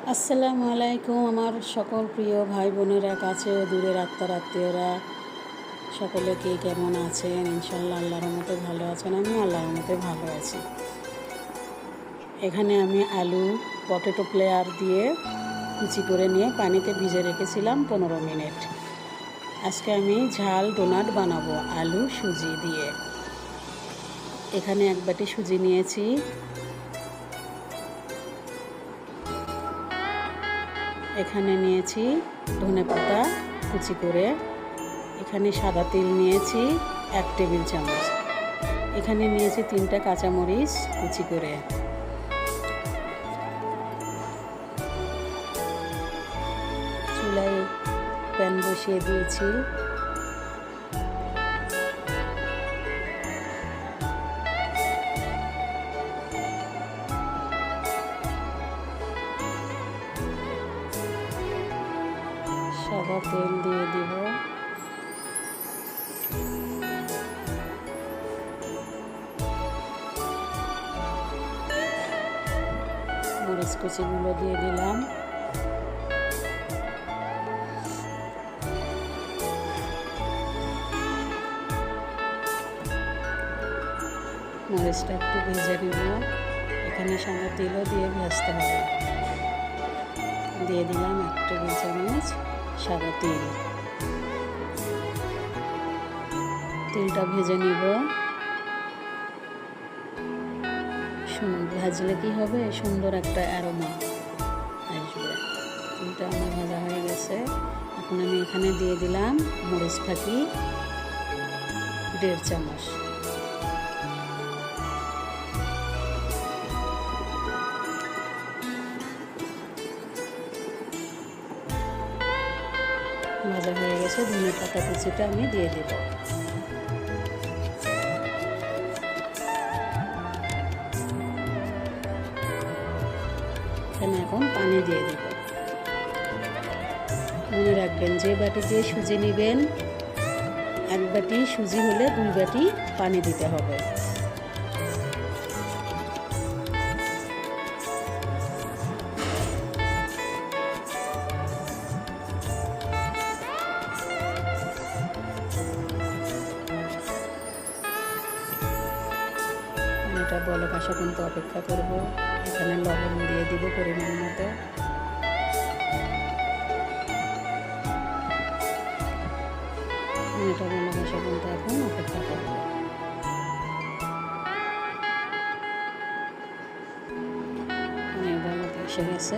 আসসালামু আলাইকুম আমার সকল প্রিয় ভাই বোনেরা, কাছে ও দূরের আত্মীয়রা সকলে কে কেমন আছেন? ইনশাল্লাহ আল্লাহর রহমতে ভালো আছেন। আমি আল্লাহর রহমতে ভালো আছি। এখানে আমি আলু পটেটো প্লেয়ার দিয়ে কুচি করে নিয়ে পানিতে ভিজে রেখেছিলাম 15 মিনিট। আজকে আমি ঝাল ডোনাট বানাবো আলু সুজি দিয়ে। এখানে এক বাটি সুজি নিয়েছি। এখানে নিয়েছি ধনেপাতা কুচি করে। এখানে সাদা তেল নিয়েছি 1 টেবিল চামচ। এখানে নিয়েছি 3টা কাঁচামরিচ কুচি করে। চুলায় প্যান বসিয়ে দিয়েছি। সাদা তেল দিয়ে দিব। মরিচ কুচিগুলো দিয়ে দিলাম। মরিচটা একটু ভেজে নেব। এখানে সাদা তেলও দিয়ে ভাজতে হবে। দিয়ে দিলাম 1 টেবিল চামচ সাদা তেল। তেলটা ভেজে নিব। ভাজলে কি হবে, সুন্দর একটা অ্যারোমা আসবে। তেলটা আমার ভাজা হয়ে গেছে। এখন আমি এখানে দিয়ে দিলাম মরিচ ফাঁকি 1.5 চামচ। ভাজা হয়ে গেছে। ধনেপাতা কুচিটা আমি দিয়ে দেব। এখানে এখন পানি দিয়ে দেব। মনে রাখবেন, যে বাটি দিয়ে সুজি নেবেন 1 বাটি সুজি হলে 2 বাটি পানি দিতে হবে। এটা বলক আসা পর্যন্ত অপেক্ষা করব। এখানে লবণ দিয়ে দিব পরিমাণ মতো। এটা বলক আসা পর্যন্ত এখন অপেক্ষা করব। বলক এসে গেছে।